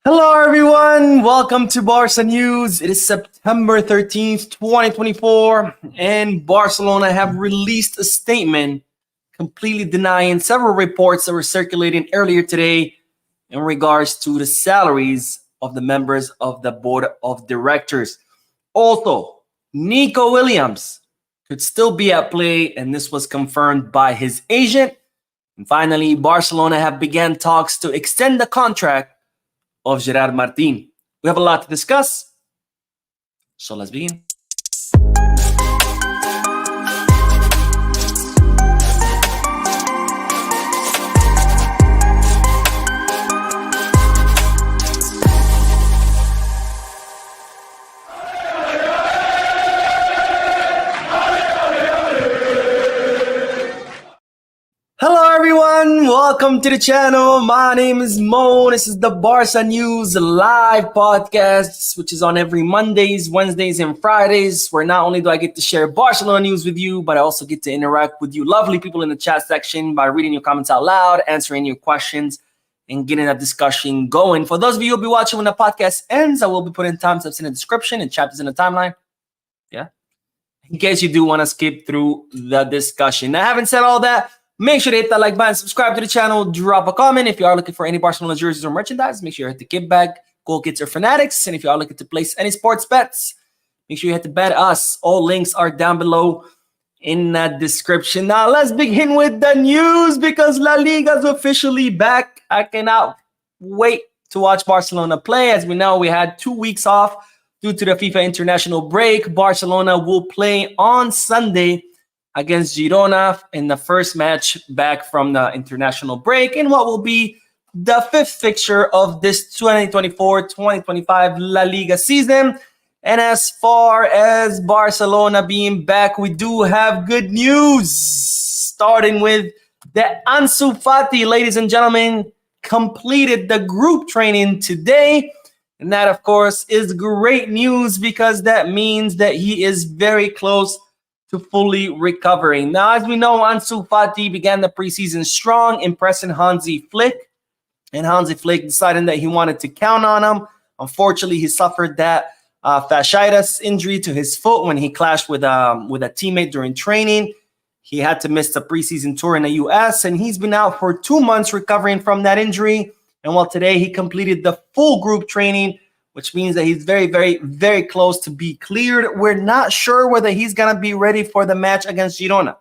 Hello, everyone. Welcome to Barca News. It is September 13th, 2024, and Barcelona have released a statement completely denying several reports that were circulating earlier today in regards to the salaries of the members of the board of directors. Also, Nico Williams could still be at play, and this was confirmed by his agent. And finally, Barcelona have begun talks to extend the contract of Gerard Martin. We have a lot to discuss, so let's begin. Hello everyone, welcome to the channel. My name is Mo. This is the Barca News live podcast, which is on every Mondays, Wednesdays, and Fridays, where not only do I get to share Barcelona news with you, but I also get to interact with you lovely people in the chat section by reading your comments out loud, answering your questions, and getting a discussion going. For those of you who will be watching when the podcast ends, I will be putting timestamps in the description and chapters in the timeline. Yeah, in case you do want to skip through the discussion. Now, having said all that, make sure to hit that like button, subscribe to the channel, drop a comment. If you are looking for any Barcelona jerseys or merchandise, make sure you hit the kit bag, Goal Kits or Fanatics. And if you are looking to place any sports bets, make sure you hit the Bet Us. All links are down below in that description. Now, let's begin with the news because La Liga is officially back. I cannot wait to watch Barcelona play. As we know, we had 2 weeks off due to the FIFA international break. Barcelona will play on Sunday against Girona in the first match back from the international break in what will be the fifth fixture of this 2024-2025 La Liga season. And as far as Barcelona being back, we do have good news. Starting with the Ansu Fati, ladies and gentlemen, completed the group training today. And that, of course, is great news because that means that he is very close to fully recovering. Now, as we know, Ansu Fati began the preseason strong, impressing Hansi Flick. And Hansi Flick decided that he wanted to count on him. Unfortunately, he suffered that fasciitis injury to his foot when he clashed with a teammate during training. He had to miss the preseason tour in the US, and he's been out for 2 months recovering from that injury. And well, today he completed the full group training, which means that he's very, very, very close to be cleared. We're not sure whether he's going to be ready for the match against Girona.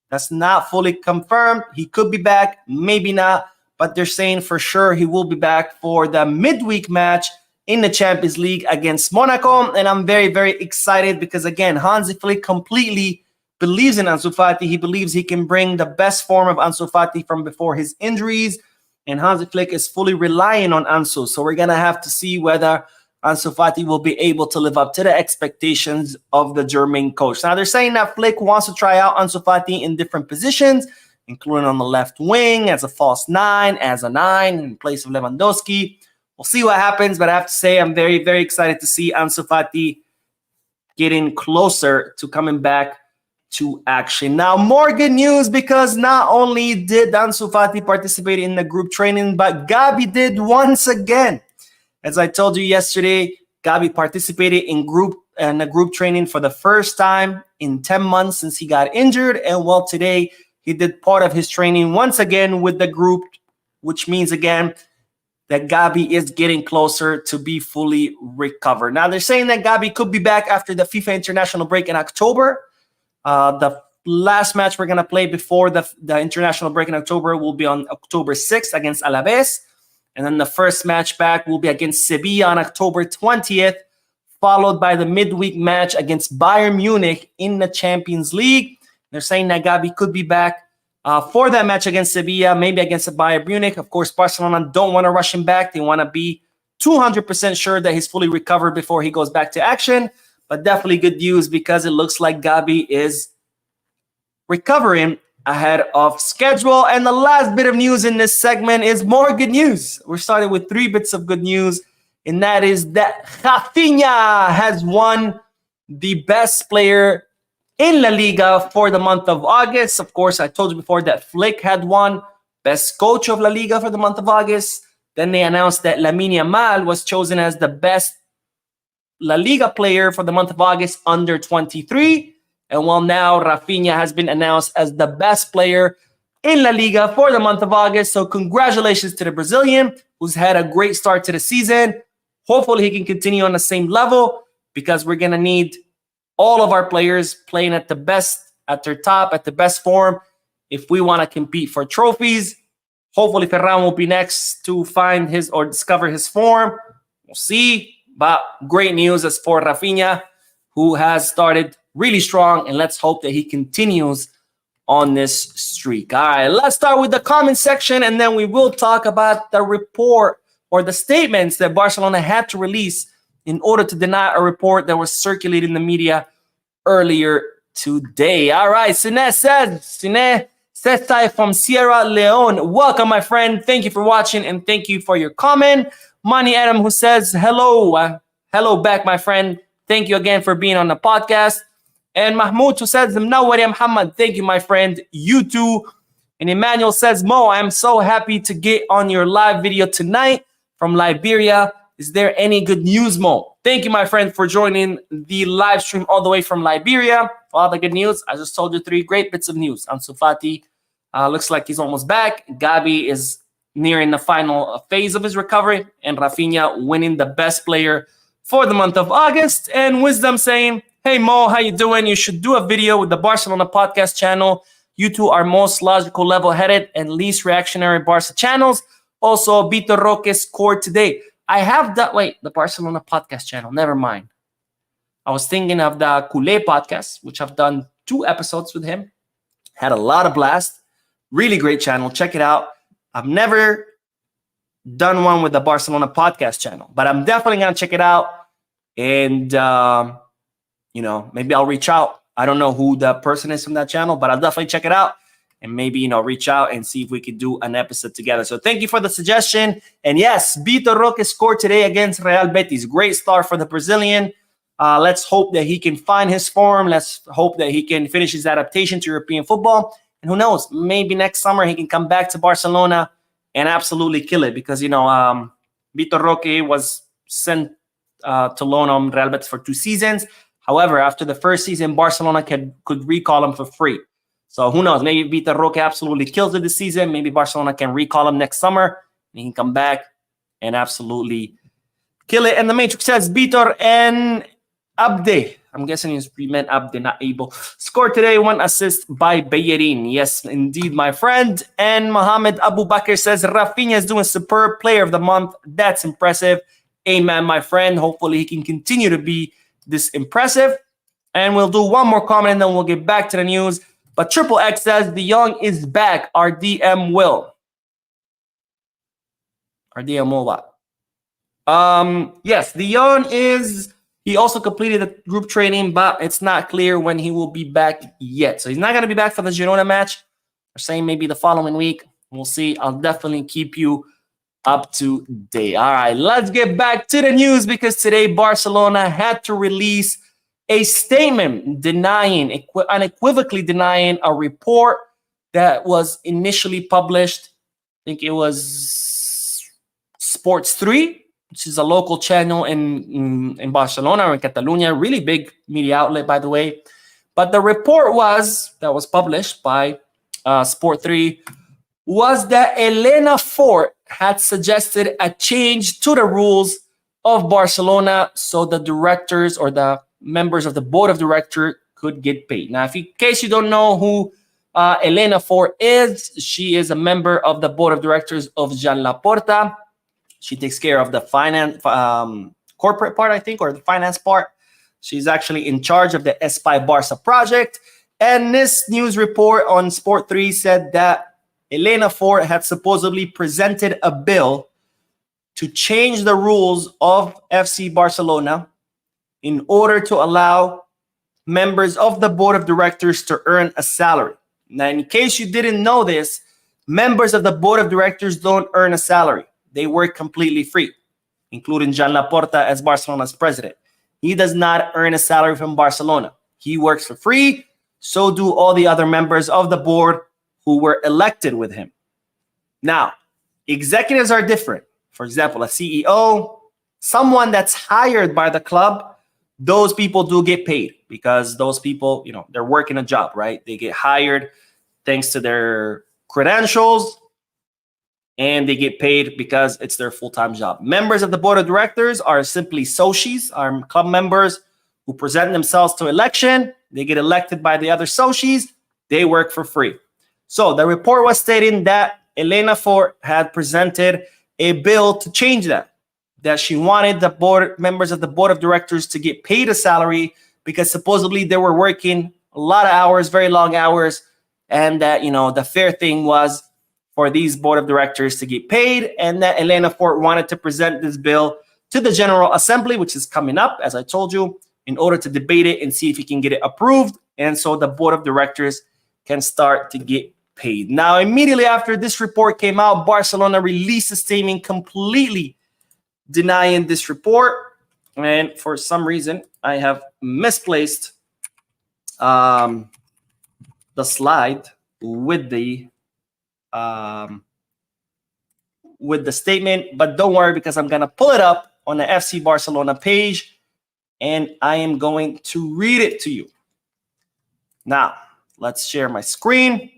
That's not fully confirmed. He could be back, maybe not, but they're saying for sure he will be back for the midweek match in the Champions League against Monaco. And I'm very, very excited because, again, Hansi Flick completely believes in Ansu Fati. He believes he can bring the best form of Ansu Fati from before his injuries. And Hansi Flick is fully relying on Ansu. So we're going to have to see whether Ansu Fati will be able to live up to the expectations of the German coach. Now, they're saying that Flick wants to try out Ansu Fati in different positions, including on the left wing, as a false nine, as a nine, in place of Lewandowski. We'll see what happens, but I have to say I'm very, very excited to see Ansu Fati getting closer to coming back to action. Now, more good news because not only did Ansu Fati participate in the group training, but Gavi did once again. As I told you yesterday, Gavi participated in the group training for the first time in 10 months since he got injured. And well, today he did part of his training once again with the group, which means again that Gavi is getting closer to be fully recovered. Now, they're saying that Gavi could be back after the FIFA international break in October. The last match we're going to play before the international break in October will be on October 6th against Alaves. And then the first match back will be against Sevilla on October 20th, followed by the midweek match against Bayern Munich in the Champions League. They're saying that Gavi could be back for that match against Sevilla, maybe against Bayern Munich. Of course, Barcelona don't want to rush him back. They want to be 200% sure that he's fully recovered before he goes back to action. But definitely good news because it looks like Gavi is recovering ahead of schedule. And the last bit of news in this segment is more good news. We're starting with 3 bits of good news, and that is that Raphinha has won the best player in La Liga for the month of August. Of course, I told you before that Flick had won best coach of La Liga for the month of August. Then they announced that Lamine Yamal was chosen as the best La Liga player for the month of August under 23. And well, now Raphinha has been announced as the best player in La Liga for the month of August. So congratulations to the Brazilian, who's had a great start to the season. Hopefully he can continue on the same level, because we're going to need all of our players playing at the best, at their top, at the best form, if we want to compete for trophies. Hopefully Ferran will be next to find his or discover his form. We'll see. But great news as for Raphinha, who has started really strong, and let's hope that he continues on this streak. All right, let's start with the comment section, and then we will talk about the report or the statements that Barcelona had to release in order to deny a report that was circulated in the media earlier today. All right, Sine says from Sierra Leone. Welcome, my friend. Thank you for watching, and thank you for your comment. Money Adam, who says, hello. Hello back, my friend. Thank you again for being on the podcast. And Mahmoud, who says, Mnawari Muhammad. Thank you, my friend. You too. And Emmanuel says, Mo, I'm so happy to get on your live video tonight from Liberia. Is there any good news, Mo? Thank you, my friend, for joining the live stream all the way from Liberia. All the good news. I just told you 3 great bits of news. Ansu Fati looks like he's almost back. Gavi is nearing the final phase of his recovery. And Raphinha winning the best player for the month of August. And Wisdom saying, hey, Mo, how you doing? You should do a video with the Barcelona podcast channel. You two are most logical, level-headed, and least reactionary Barca channels. Also, Vitor Roque scored today. I have that. Wait, the Barcelona podcast channel. Never mind. I was thinking of the Culé podcast, which I've done 2 episodes with him. Had a lot of blast. Really great channel. Check it out. I've never done one with the Barcelona podcast channel, but I'm definitely going to check it out. And, maybe I'll reach out. I don't know who the person is from that channel, but I'll definitely check it out. And maybe, reach out and see if we could do an episode together. So thank you for the suggestion. And yes, Vitor Roque scored today against Real Betis. Great start for the Brazilian. Let's hope that he can find his form. Let's hope that he can finish his adaptation to European football. And who knows, maybe next summer he can come back to Barcelona and absolutely kill it. Because, Vitor Roque was sent to loan on Real Betis for 2 seasons. However, after the first season, Barcelona could recall him for free. So who knows? Maybe Vitor Roque absolutely kills it this season. Maybe Barcelona can recall him next summer. And he can come back and absolutely kill it. And the Matrix says, Vitor and Abde. I'm guessing he meant Abde, not Abel. Scored today, 1 assist by Bellerin. Yes, indeed, my friend. And Mohamed Abu Bakr says, Raphinha is doing superb player of the month. That's impressive. Amen, my friend. Hopefully he can continue to be this impressive. And we'll do one more comment and then we'll get back to the news. But Triple X says, De Jong is back. Our DM will. Our DM will what? Yes, De Jong is... He also completed the group training, but it's not clear when he will be back yet. So he's not going to be back for the Girona match. They're saying maybe the following week. We'll see. I'll definitely keep you up to date. All right, let's get back to the news, because today Barcelona had to release a statement unequivocally denying a report that was initially published. I think it was Sports 3, which is a local channel in Barcelona or in Catalonia, really big media outlet, by the way. But the report that was published by Sport 3 was that Elena Fort had suggested a change to the rules of Barcelona so the directors or the members of the board of directors could get paid. Now, in case you don't know who Elena Fort is, she is a member of the board of directors of Jean Laporta. She takes care of the finance, corporate part, I think, or the finance part. She's actually in charge of the Espai Barca project. And this news report on Sport 3 said that Elena Fort had supposedly presented a bill to change the rules of FC Barcelona in order to allow members of the board of directors to earn a salary. Now, in case you didn't know this, members of the board of directors don't earn a salary. They work completely free, including Jean Laporta as Barcelona's president. He does not earn a salary from Barcelona. He works for free. So do all the other members of the board who were elected with him. Now, executives are different. for example, a CEO, someone that's hired by the club, those people do get paid because those people, they're working a job, right? They get hired thanks to their credentials, and they get paid because it's their full-time job. Members of the board of directors are simply socios, are club members who present themselves to election. They get elected by the other socios. They work for free. So the report was stating that Elena Fort had presented a bill to change that she wanted the board members of the board of directors to get paid a salary because supposedly they were working a lot of hours, very long hours, and that, the fair thing was for these board of directors to get paid, and that Elena Fort wanted to present this bill to the General Assembly, which is coming up, as I told you, in order to debate it and see if he can get it approved, and so the board of directors can start to get paid. Now, immediately after this report came out, Barcelona released a statement completely denying this report, and for some reason, I have misplaced the slide with the statement, but don't worry because I'm gonna pull it up on the FC Barcelona page and I am going to read it to you. Now, let's share my screen.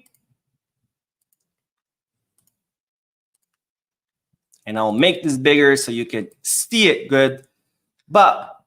And I'll make this bigger so you can see it good. But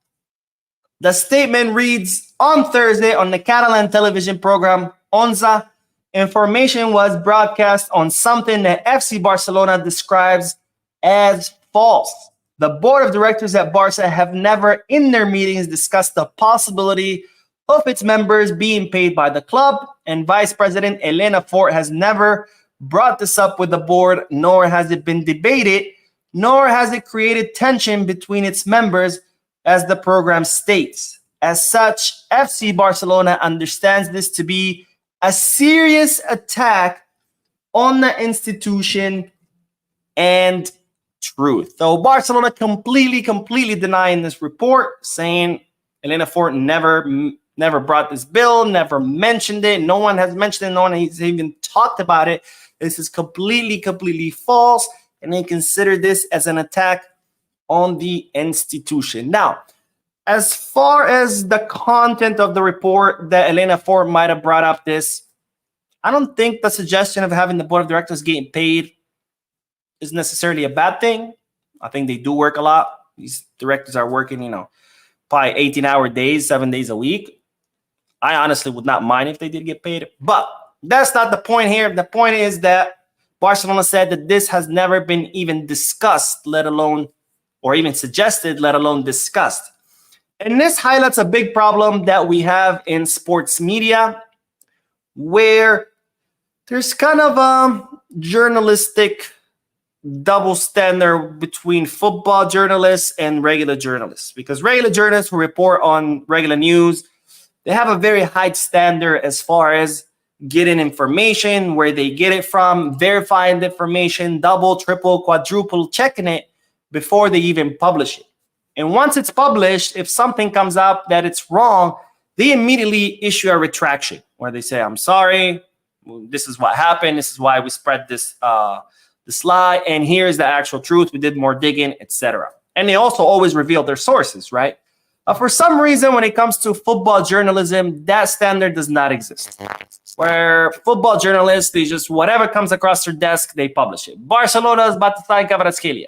the statement reads, on Thursday on the Catalan television program, Onza, information was broadcast on something that FC Barcelona describes as false. The board of directors at Barca have never in their meetings discussed the possibility of its members being paid by the club, and Vice President Elena Fort has never brought this up with the board, nor has it been debated, nor has it created tension between its members, as the program states. As such, FC Barcelona understands this to be a serious attack on the institution and truth. So Barcelona completely denying this report, saying Elena Fort never brought this bill, never mentioned it. No one has mentioned it. No one has even talked about it. This is completely false, and they consider this as an attack on the institution. Now, as far as the content of the report that Elena Fort might have brought up this, I don't think the suggestion of having the board of directors getting paid is necessarily a bad thing. I think they do work a lot. These directors are working, probably 18-hour days, 7 days a week. I honestly would not mind if they did get paid, but that's not the point here. The point is that Barcelona said that this has never been even discussed, let alone, or even suggested, let alone discussed. And this highlights a big problem that we have in sports media, where there's kind of a journalistic double standard between football journalists and regular journalists. Because regular journalists who report on regular news, they have a very high standard as far as getting information, where they get it from, verifying the information, double, triple, quadruple checking it before they even publish it. And once it's published, if something comes up that it's wrong, they immediately issue a retraction where they say, I'm sorry, this is what happened, this is why we spread this this lie, and here's the actual truth, we did more digging, etc. And they also always reveal their sources, right? For some reason, when it comes to football journalism, that standard does not exist. Where football journalists, they just, whatever comes across their desk, they publish it. Barcelona is about to sign Kvaratskhelia.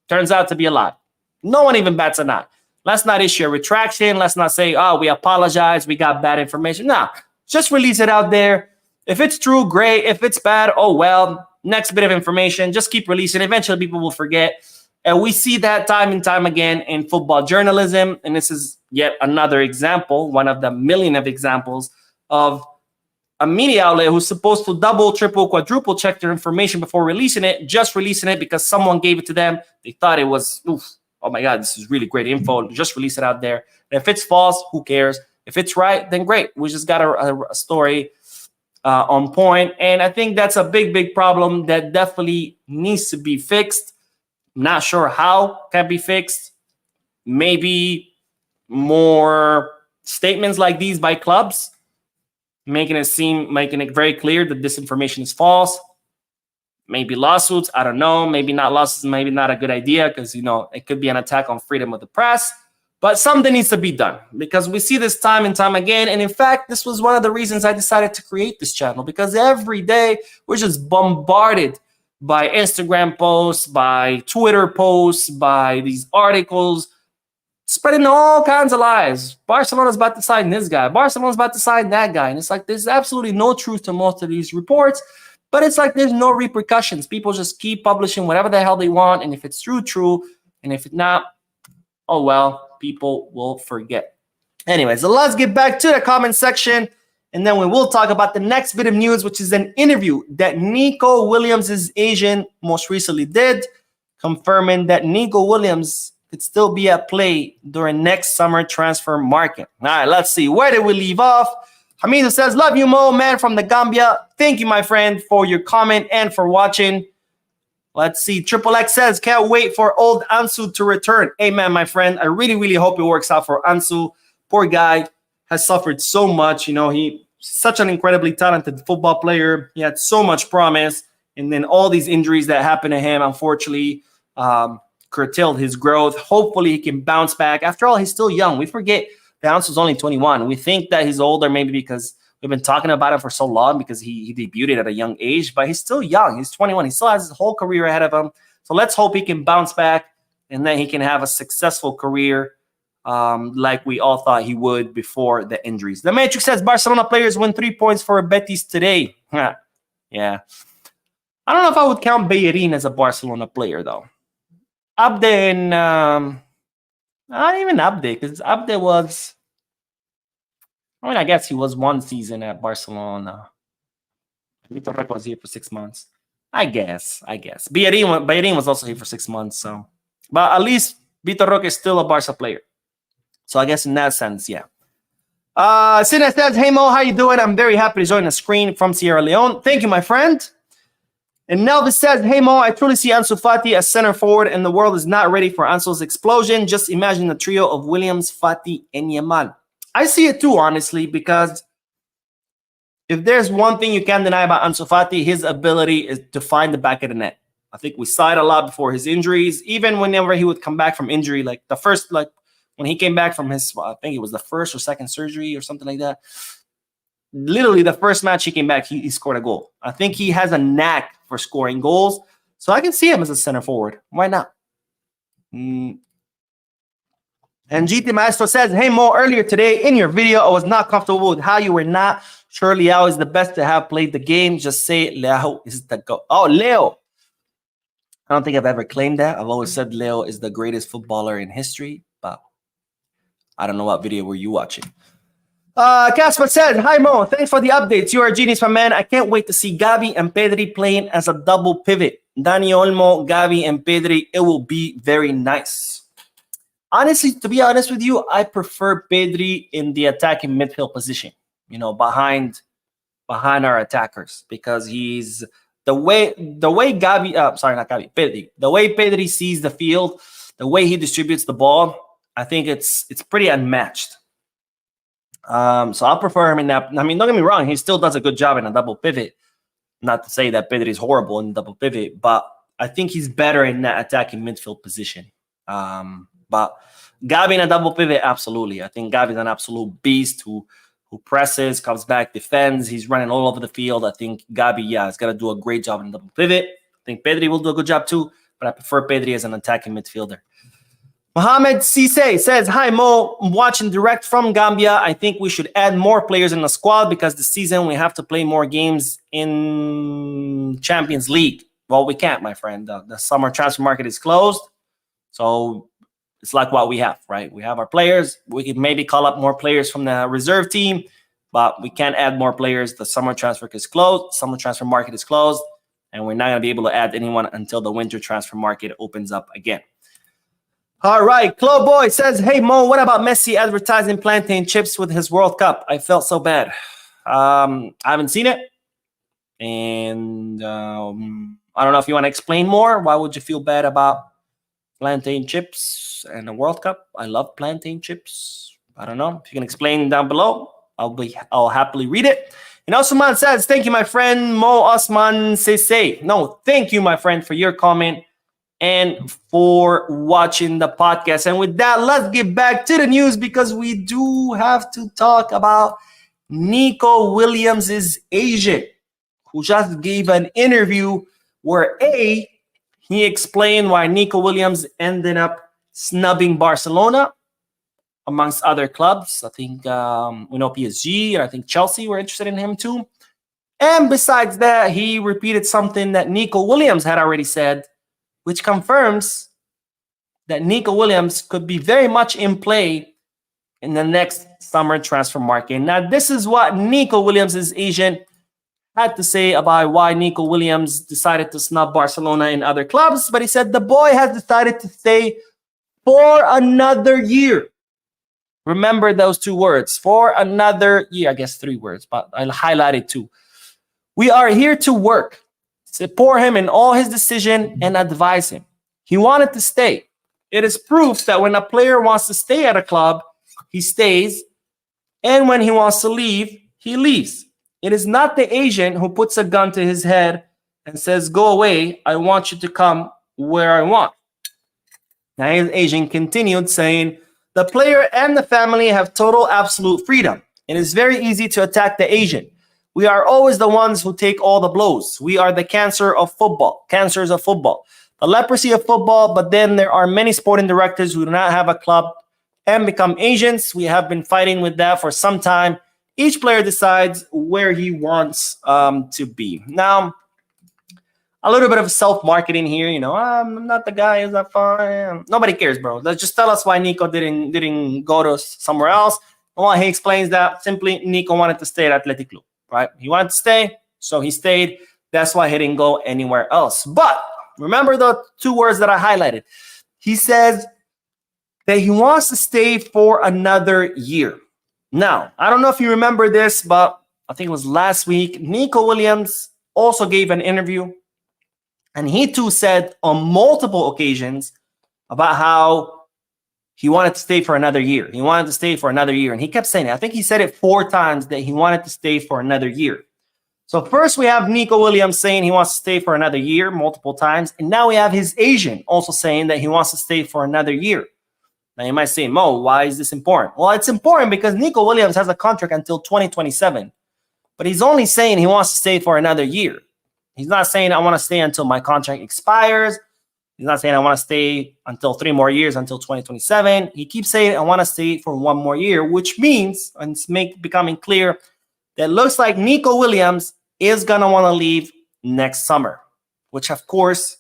Turns out to be a lie. No one even bats an eye. Let's not issue a retraction. Let's not say, oh, we apologize, we got bad information. No, just release it out there. If it's true, great. If it's bad, oh, well, next bit of information, just keep releasing. Eventually, people will forget. And we see that time and time again in football journalism. And this is yet another example, one of the million of examples of a media outlet who's supposed to double, triple, quadruple check their information before releasing it, just releasing it because someone gave it to them. They thought it was, oof, oh my God, this is really great info. Just release it out there. And if it's false, who cares? If it's right, then great. We just got a story on point. And I think that's a big problem that definitely needs to be fixed. Not sure how can be fixed. Maybe more statements like these by clubs, making it very clear that this information is false. Maybe lawsuits. I don't know. Maybe not lawsuits. Maybe not a good idea because, it could be an attack on freedom of the press. But something needs to be done because we see this time and time again. And in fact, this was one of the reasons I decided to create this channel, because every day we're just bombarded by Instagram posts, by Twitter posts, by these articles, spreading all kinds of lies. Barcelona's about to sign this guy. Barcelona's about to sign that guy. And it's like there's absolutely no truth to most of these reports. But it's like there's no repercussions. People just keep publishing whatever the hell they want. And if it's true, true. And if it's not, oh well, people will forget. Anyways, so let's get back to the comment section. And then we will talk about the next bit of news, which is an interview that Nico Williams' agent most recently did, confirming that Nico Williams could still be at play during next summer transfer market. All right, let's see. Where did we leave off? Hamidu says, love you, Mo, man, from the Gambia. Thank you, my friend, for your comment and for watching. Let's see. Triple X says, can't wait for old Ansu to return. Amen, my friend. I really, really hope it works out for Ansu. Poor guy has suffered so much. He's such an incredibly talented football player. He had so much promise. And then all these injuries that happened to him, unfortunately, curtailed his growth. Hopefully, he can bounce back. After all, he's still young. We forget Ansu's only 21. We think that he's older maybe because we've been talking about him for so long because he debuted at a young age, but he's still young. He's 21. He still has his whole career ahead of him. So let's hope he can bounce back and then he can have a successful career like we all thought he would before the injuries. The Matrix says Barcelona players win 3 points for Betis today. Yeah. I don't know if I would count Bellerin as a Barcelona player, though. Abde and... not even Abde, because Abde was... I guess he was one season at Barcelona. Vitor Roque was here for 6 months. I guess. Bellerin was also here for 6 months, so... But at least Vitor Roque is still a Barca player. So I guess in that sense, yeah. Sina says, hey Mo, how you doing? I'm very happy to join the screen from Sierra Leone. Thank you, my friend. And Nelvis says, hey Mo, I truly see Ansu Fati as center forward and the world is not ready for Ansu's explosion. Just imagine the trio of Williams, Fati, and Yamal. I see it too, honestly, because if there's one thing you can't deny about Ansu Fati, his ability is to find the back of the net. I think we saw it a lot before his injuries. Even whenever he would come back from injury, when he came back from his, I think it was the first or second surgery or something like that. Literally the first match he came back, he scored a goal. I think he has a knack for scoring goals. So I can see him as a center forward. Why not? And GT Maestro says, hey Mo, earlier today in your video, I was not comfortable with how you were not sure Leao is the best to have played the game. Just say Leao is the GOAT. Oh, Leo. I don't think I've ever claimed that. I've always said Leo is the greatest footballer in history, but I don't know what video were you watching. Casper said, hi Mo, thanks for the updates. You are a genius, my man. I can't wait to see Gavi and Pedri playing as a double pivot. Dani Olmo, Gavi, and Pedri, it will be very nice. Honestly, to be honest with you, I prefer Pedri in the attacking midfield position, behind our attackers, because he's the way Gavi, sorry, not Gavi, Pedri, the way Pedri sees the field, the way he distributes the ball, I think it's pretty unmatched. So I'll prefer him in that. I mean, don't get me wrong, he still does a good job in a double pivot. Not to say that Pedri is horrible in double pivot, but I think he's better in that attacking midfield position. But Gavi in a double pivot, absolutely. I think Gavi is an absolute beast who presses, comes back, defends. He's running all over the field. I think Gavi, is going to do a great job in double pivot. I think Pedri will do a good job too, but I prefer Pedri as an attacking midfielder. Mohamed Cisse says, hi Mo, I'm watching direct from Gambia. I think we should add more players in the squad because this season we have to play more games in Champions League. Well, we can't, my friend. The summer transfer market is closed. So it's like what we have, right? We have our players. We could maybe call up more players from the reserve team, but we can't add more players. The summer transfer is closed. Summer transfer market is closed, and we're not going to be able to add anyone until the winter transfer market opens up again. All right, Chloe Boy says, hey, Mo, what about Messi advertising plantain chips with his World Cup? I felt so bad. I haven't seen it. And I don't know if you want to explain more. Why would you feel bad about plantain chips and the World Cup? I love plantain chips. I don't know. If you can explain down below, I'll happily read it. And Osman says, thank you, my friend Mo Osman Sese. No, thank you, my friend, for your comment and for watching the podcast. And with that, let's get back to the news because we do have to talk about Nico Williams' agent, who just gave an interview where he explained why Nico Williams ended up snubbing Barcelona amongst other clubs. I think we know PSG, and I think Chelsea were interested in him too. And besides that, he repeated something that Nico Williams had already said, which confirms that Nico Williams could be very much in play in the next summer transfer market. Now, this is what Nico Williams' agent had to say about why Nico Williams decided to snub Barcelona and other clubs. But he said the boy has decided to stay for another year. Remember those two words, for another year. I guess 3 words, but I'll highlight it too. We are here to work, support him in all his decision, and advise him. He wanted to stay. It is proof that when a player wants to stay at a club, he stays, and when he wants to leave, he leaves. It is not the agent who puts a gun to his head and says, go away, I want you to come where I want. Now his agent continued saying, the player and the family have total absolute freedom. It is very easy to attack the agent. We are always the ones who take all the blows. We are the cancers of football, the leprosy of football. But then there are many sporting directors who do not have a club and become agents. We have been fighting with that for some time. Each player decides where he wants to be. Now, a little bit of self-marketing here, I'm not the guy who's that far. Nobody cares, bro. Let's just tell us why Nico didn't go to somewhere else. Well, he explains that simply Nico wanted to stay at Athletic Club, right? He wanted to stay, so he stayed. That's why he didn't go anywhere else. But remember the 2 words that I highlighted. He says that he wants to stay for another year. Now, I don't know if you remember this, but I think it was last week, Nico Williams also gave an interview. And he too said on multiple occasions about how he wanted to stay for another year. He wanted to stay for another year. And he kept saying it. I think he said it 4 times that he wanted to stay for another year. So first we have Nico Williams saying he wants to stay for another year multiple times. And now we have his agent also saying that he wants to stay for another year. Now you might say, Mo, why is this important? Well, it's important because Nico Williams has a contract until 2027. But he's only saying he wants to stay for another year. He's not saying I want to stay until my contract expires. He's not saying I want to stay until 3 more years, until 2027. He keeps saying I want to stay for 1 more year, which means, and it's becoming clear, that looks like Nico Williams is going to want to leave next summer, which of course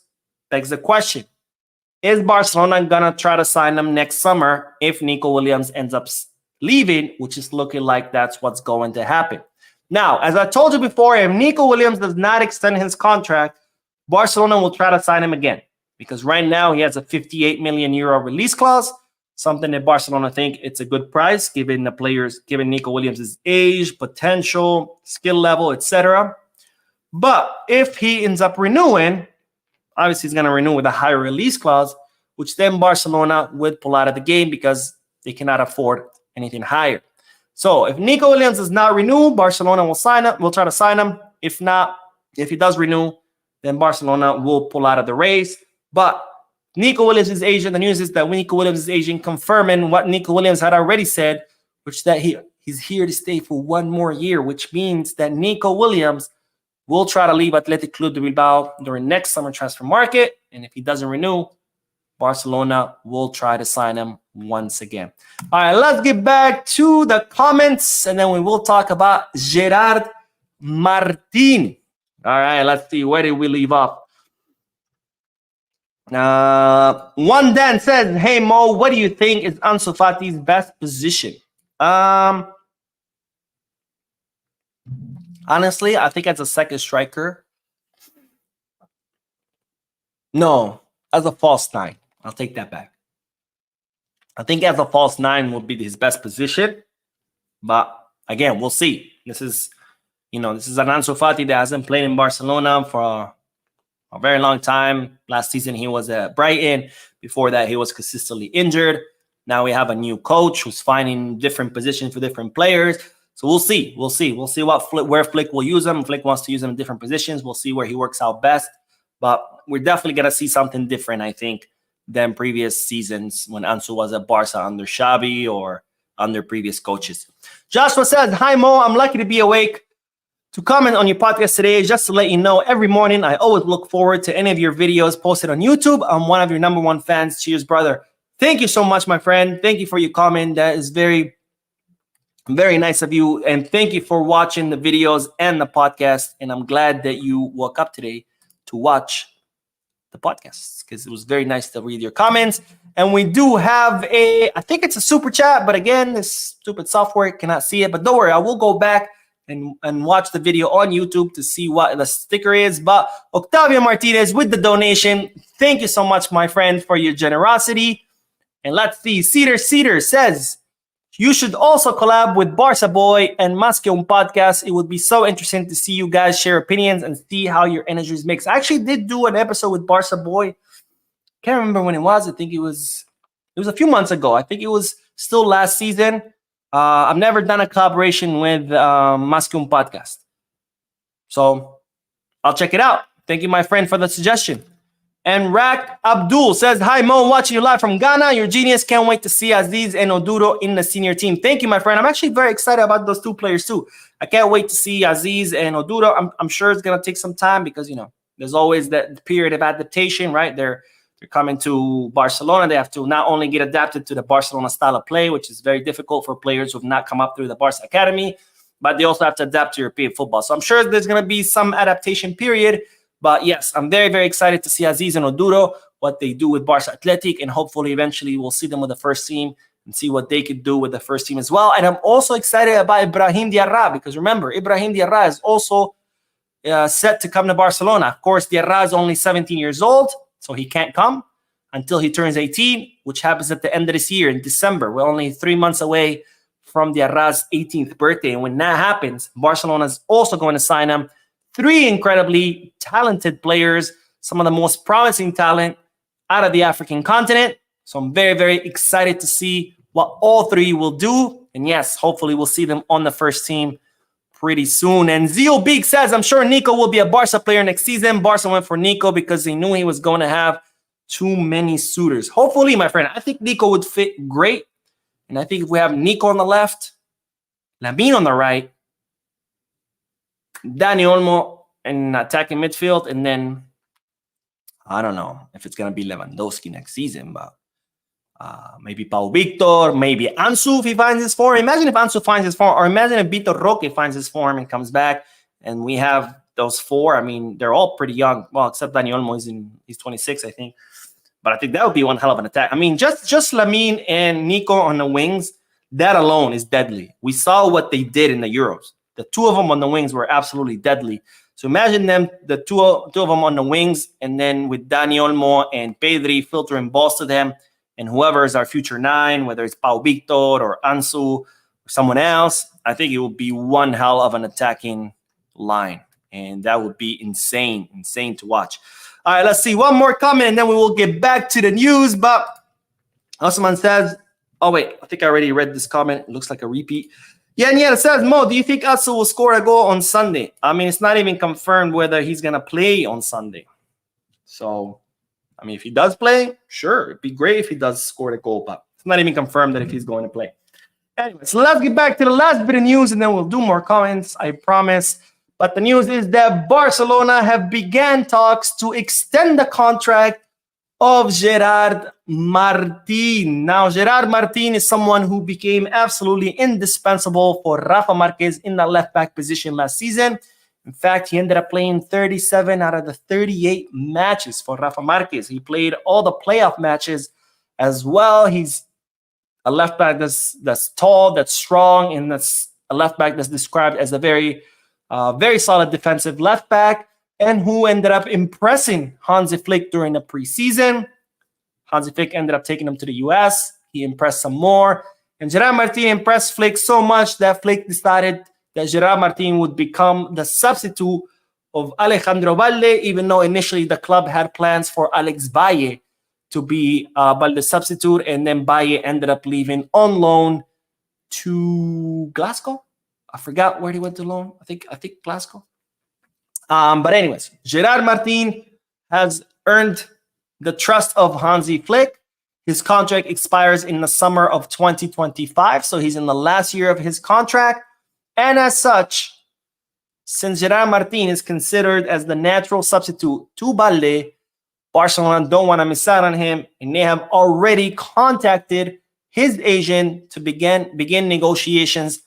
begs the question. Is Barcelona going to try to sign him next summer if Nico Williams ends up leaving, which is looking like that's what's going to happen. Now, as I told you before, if Nico Williams does not extend his contract, Barcelona will try to sign him again because right now he has a 58 million euro release clause, something that Barcelona think it's a good price given Nico Williams' age, potential, skill level, etc. But if he ends up renewing, obviously he's going to renew with a higher release clause, which then Barcelona would pull out of the game because they cannot afford anything higher. So if Nico Williams does not renew, Barcelona will sign up. We'll try to sign him. If not, if he does renew, then Barcelona will pull out of the race. But Nico Williams' agent, the news is that Nico Williams' agent confirming what Nico Williams had already said, which that he's here to stay for 1 more year, which means that Nico Williams will try to leave Athletic Club de Bilbao during next summer transfer market. And if he doesn't renew, Barcelona will try to sign him once again. All right, let's get back to the comments, and then we will talk about Gerard Martin. All right, let's see. Where did we leave off? One Dan says, hey, Mo, what do you think is Ansu Fati's best position? Honestly, I think as a second striker. No, as a false 9. I'll take that back. I think as a false 9 would be his best position. But again, we'll see. This is an Ansu Fati that hasn't played in Barcelona for a very long time. Last season, he was at Brighton. Before that, he was consistently injured. Now we have a new coach who's finding different positions for different players. So we'll see. We'll see where Flick will use him. Flick wants to use him in different positions. We'll see where he works out best. But we're definitely going to see something different, I think, than previous seasons when Ansu was at Barca under Xavi or under previous coaches. Joshua says, hi, Mo. I'm lucky to be awake to comment on your podcast today. Just to let you know, every morning I always look forward to any of your videos posted on YouTube. I'm one of your number one fans. Cheers, brother. Thank you so much, my friend. Thank you for your comment. That is very, very nice of you. And thank you for watching the videos and the podcast. And I'm glad that you woke up today to watch the podcast, because it was very nice to read your comments. And we do have I think it's a super chat, but again, this stupid software cannot see it. But don't worry, I will go back and watch the video on YouTube to see what the sticker is. But Octavio Martinez with the donation. Thank you so much, my friend, for your generosity. And let's see. Cedar says, you should also collab with Barca Boy and Más Que Un Podcast. It would be so interesting to see you guys share opinions and see how your energies mix. I actually did do an episode with Barca Boy. Can't remember when it was. I think it was a few months ago. I think it was still last season. I've never done a collaboration with Más Que Un Podcast. So I'll check it out. Thank you, my friend, for the suggestion. And Rak Abdul says, hi, Mo, watching you live from Ghana. You're genius. Can't wait to see Aziz and Oduro in the senior team. Thank you, my friend. I'm actually very excited about those two players, too. I can't wait to see Aziz and Oduro. I'm sure it's going to take some time because, there's always that period of adaptation, right? They're coming to Barcelona. They have to not only get adapted to the Barcelona style of play, which is very difficult for players who have not come up through the Barca Academy, but they also have to adapt to European football. So I'm sure there's going to be some adaptation period. But yes, I'm very, very excited to see Aziz and Oduro, what they do with Barca Athletic, and hopefully eventually we'll see them with the first team and see what they could do with the first team as well. And I'm also excited about Ibrahim Diarra, because remember, Ibrahim Diarra is also set to come to Barcelona. Of course, Diarra is only 17 years old, so he can't come until he turns 18, which happens at the end of this year in December. We're only 3 months away from Diarra's 18th birthday. And when that happens, Barcelona is also going to sign him. 3 incredibly talented players, some of the most promising talent out of the African continent. So I'm very, very excited to see what all 3 will do. And yes, hopefully we'll see them on the first team pretty soon. And Zio Beak says, I'm sure Nico will be a Barca player next season. Barca went for Nico because they knew he was going to have too many suitors. Hopefully, my friend, I think Nico would fit great. And I think if we have Nico on the left, Lamine on the right, Dani Olmo in attacking midfield, and then I don't know if it's going to be Lewandowski next season, but maybe Pau Victor, maybe Ansu if he finds his form. Imagine if Ansu finds his form, or imagine if Vitor Roque finds his form and comes back, and we have those 4. I mean, they're all pretty young. Well, except Dani Olmo, he's 26, I think. But I think that would be one hell of an attack. I mean, just Lamine and Nico on the wings, that alone is deadly. We saw what they did in the Euros. The 2 of them on the wings were absolutely deadly. So imagine them, the two of them on the wings, and then with Dani Olmo and Pedri filtering balls to them, and whoever is our future 9, whether it's Pau Victor or Ansu or someone else, I think it would be one hell of an attacking line. And that would be insane to watch. All right, let's see. One more comment, and then we will get back to the news. But Osman says, oh, wait, I think I already read this comment. It looks like a repeat. Yeah, it says, Mo, do you think Ansu will score a goal on Sunday? I mean, it's not even confirmed whether he's going to play on Sunday. So, I mean, if he does play, sure, it'd be great if he does score the goal, but it's not even confirmed that if he's going to play. Anyway, so let's get back to the last bit of news, and then we'll do more comments, I promise. But the news is that Barcelona have began talks to extend the contract of Gerard Martin. Now, Gerard Martin is someone who became absolutely indispensable for Rafa Marquez in the left-back position last season. In fact, he ended up playing 37 out of the 38 matches for Rafa Marquez. He played all the playoff matches as well. He's a left-back that's tall, that's strong, and that's a left-back that's described as a very solid defensive left-back, and who ended up impressing Hansi Flick during the preseason. Hansi Flick ended up taking him to the US. He impressed some more. And Gerard Martin impressed Flick so much that Flick decided that Gerard Martin would become the substitute of Alejandro Valde, even though initially the club had plans for Alex Valle to be Valde's substitute. And then Valle ended up leaving on loan to Glasgow. I forgot where he went to loan. I think Glasgow. But anyways, Gerard Martin has earned the trust of Hansi Flick. His contract expires in the summer of 2025, so he's in the last year of his contract. And as such, since Gerard Martin is considered as the natural substitute to Balde, Barcelona don't want to miss out on him, and they have already contacted his agent to begin negotiations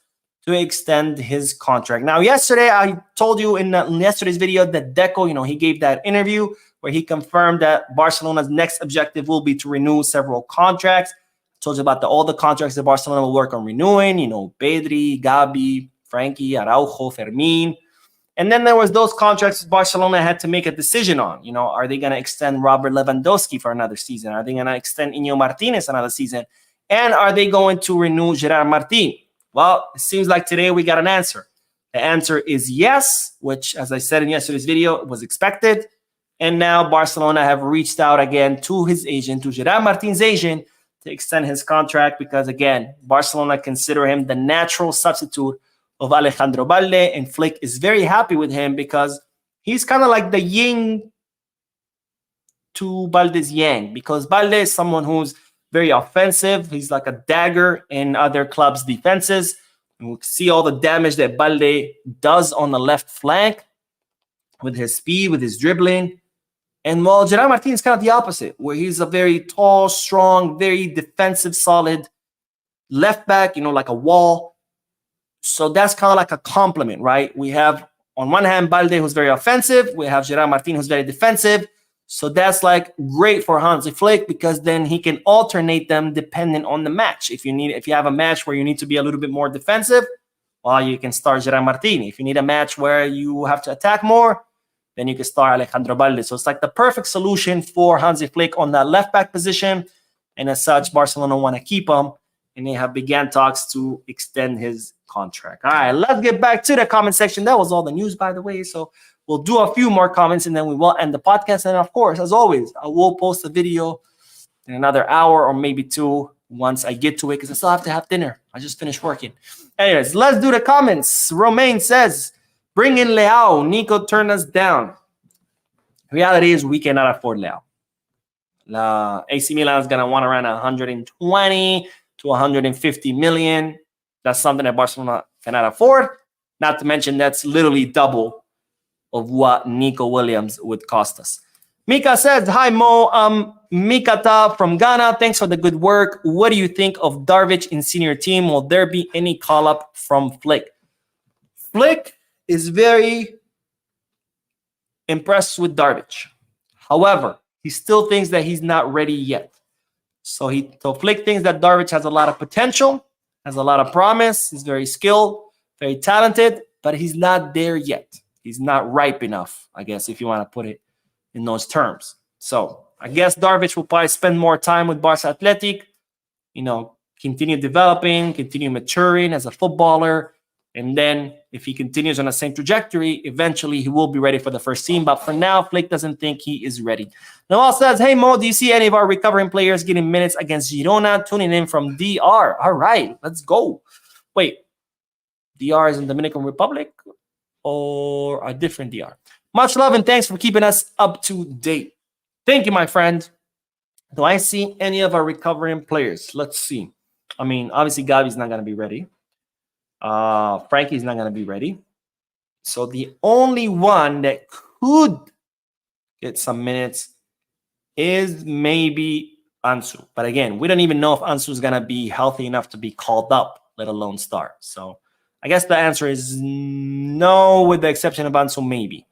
to extend his contract. Now, yesterday, I told you in yesterday's video that Deco, he gave that interview where he confirmed that Barcelona's next objective will be to renew several contracts. I told you about all the contracts that Barcelona will work on renewing, Pedri, Gavi, Frankie, Araujo, Fermin. And then there was those contracts Barcelona had to make a decision on. Are they going to extend Robert Lewandowski for another season? Are they going to extend Iñigo Martinez another season? And are they going to renew Gerard Martin? Well, it seems like today we got an answer. The answer is yes, which, as I said in yesterday's video, was expected. And now Barcelona have reached out again to his agent, to Gerard Martin's agent, to extend his contract because, again, Barcelona consider him the natural substitute of Alejandro Balde, and Flick is very happy with him because he's kind of like the yin to Balde's yang, because Balde is someone who's very offensive. He's like a dagger in other clubs' defenses. And we see all the damage that Balde does on the left flank with his speed, with his dribbling. And while Gerard Martin is kind of the opposite, where he's a very tall, strong, very defensive, solid left back, like a wall. So that's kind of like a compliment, right? We have, on one hand, Balde, who's very offensive. We have Gerard Martin, who's very defensive. So that's like great for Hansi Flick because then he can alternate them depending on the match. If you have a match where you need to be a little bit more defensive, well, you can start Gerard Martin. If you need a match where you have to attack more, then you can start Alejandro Balde. So it's like the perfect solution for Hansi Flick on that left back position. And as such, Barcelona want to keep him. And they have began talks to extend his contract. All right, let's get back to the comment section. That was all the news, by the way. So we'll do a few more comments and then we will end the podcast. And of course, as always, I will post a video in another hour or maybe two once I get to it because I still have to have dinner. I just finished working. Anyways, let's do the comments. Romain says, bring in Leao. Nico turned us down. Reality is we cannot afford Leao. AC Milan is going to want around 120 to 150 million. That's something that Barcelona cannot afford. Not to mention that's literally double of what Nico Williams would cost us. Mika says, hi Mo, Mikata from Ghana. Thanks for the good work. What do you think of Darvic in senior team? Will there be any call-up from Flick? Flick is very impressed with Darvic. However, he still thinks that he's not ready yet. So Flick thinks that Darvic has a lot of potential, has a lot of promise. He's very skilled, very talented, but he's not there yet. He's not ripe enough, I guess, if you want to put it in those terms. So I guess Darvic will probably spend more time with Barca Athletic, continue developing, continue maturing as a footballer. And then if he continues on the same trajectory, eventually he will be ready for the first team. But for now, Flick doesn't think he is ready. Noel says, hey, Mo, do you see any of our recovering players getting minutes against Girona? Tuning in from DR. All right, let's go. Wait, DR is in Dominican Republic or a different DR? Much love and thanks for keeping us up to date. Thank you, my friend. Do I see any of our recovering players? Let's see. I mean, obviously, Gavi's not going to be ready. Frankie's not going to be ready. So the only one that could get some minutes is maybe Ansu. But again, we don't even know if Ansu is going to be healthy enough to be called up, let alone start. So I guess the answer is no, with the exception of Ansu, maybe.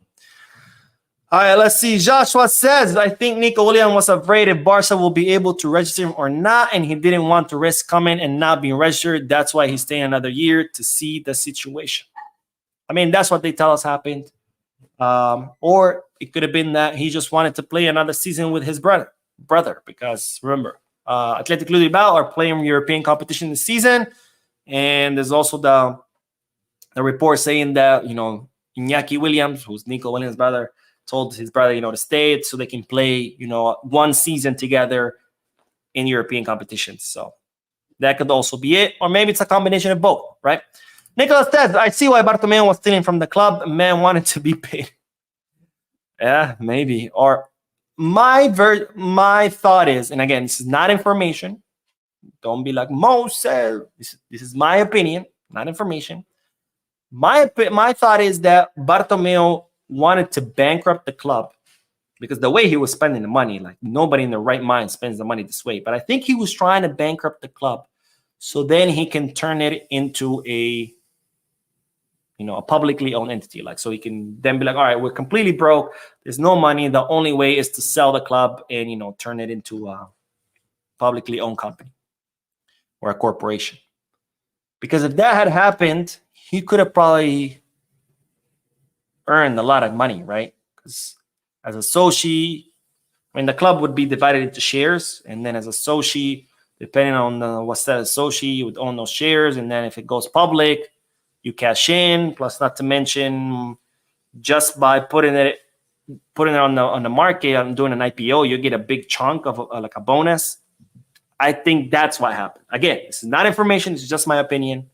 All right, let's see. Joshua says, I think Nico Williams was afraid if Barca will be able to register him or not, and he didn't want to risk coming and not being registered. That's why he's staying another year to see the situation. I mean, that's what they tell us happened. Or it could have been that he just wanted to play another season with his brother. Because remember, Athletic Club Bilbao are playing European competition this season, and there's also the report saying that Iñaki Williams, who's Nico Williams' brother, told his brother, to stay so they can play, one season together in European competitions. So that could also be it. Or maybe it's a combination of both, right? Nicholas says, I see why Bartomeu was stealing from the club. Man wanted to be paid. Yeah, maybe. Or my thought is, and again, this is not information. Don't be like Mo said. This is my opinion, not information. My thought is that Bartomeu wanted to bankrupt the club because the way he was spending the money, like nobody in their right mind spends the money this way. But I think he was trying to bankrupt the club so then he can turn it into a publicly owned entity. Like, so he can then be like, all right, we're completely broke. There's no money. The only way is to sell the club and, turn it into a publicly owned company or a corporation. Because if that had happened, he could have probably earned a lot of money, right? Because as a Soci, the club would be divided into shares. And then as a Soci, depending on what's that Soci, you would own those shares. And then if it goes public, you cash in. Plus, not to mention, just by putting it on the market and doing an IPO, you get a big chunk of like a bonus. I think that's what happened. Again, this is not information. It's just my opinion.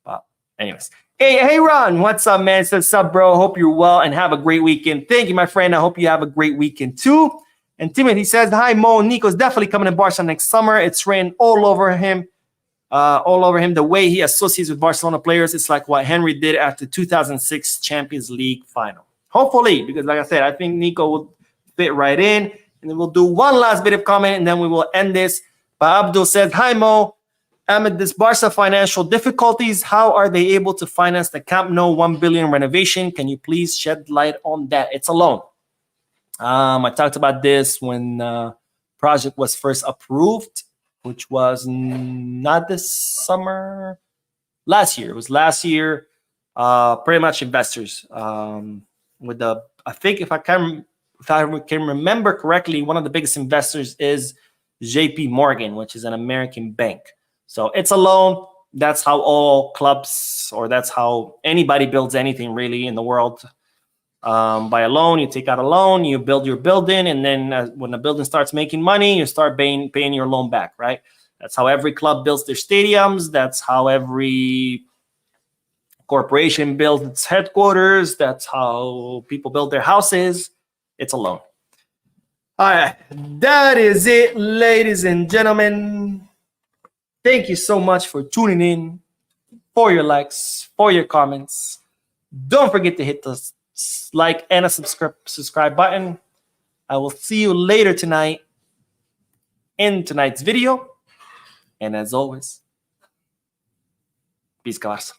But anyways. Hey, Ron. What's up, man? It says, sup, bro? Hope you're well and have a great weekend. Thank you, my friend. I hope you have a great weekend, too. And Timothy says, hi, Mo. Nico's definitely coming to Barca next summer. It's written all over him. The way he associates with Barcelona players, it's like what Henry did after 2006 Champions League final. Hopefully, because like I said, I think Nico will fit right in. And then we'll do one last bit of comment, and then we will end this. But Abdul says, hi, Mo. Amid this Barca financial difficulties, how are they able to finance the Camp Nou 1 billion renovation? Can you please shed light on that? It's a loan. I talked about this when the project was first approved, which was not this summer, last year. It was last year. Pretty much investors. With the, I think if I can remember correctly, one of the biggest investors is JP Morgan, which is an American bank. So it's a loan. That's how all clubs, or that's how anybody builds anything really in the world. By a loan, you take out a loan, you build your building, and then when the building starts making money, you start paying your loan back, right? That's how every club builds their stadiums. That's how every corporation builds its headquarters. That's how people build their houses. It's a loan. All right, that is it, ladies and gentlemen. Thank you so much for tuning in, for your likes, for your comments. Don't forget to hit the like and a subscribe button. I will see you later tonight in tonight's video. And as always, peace, guys.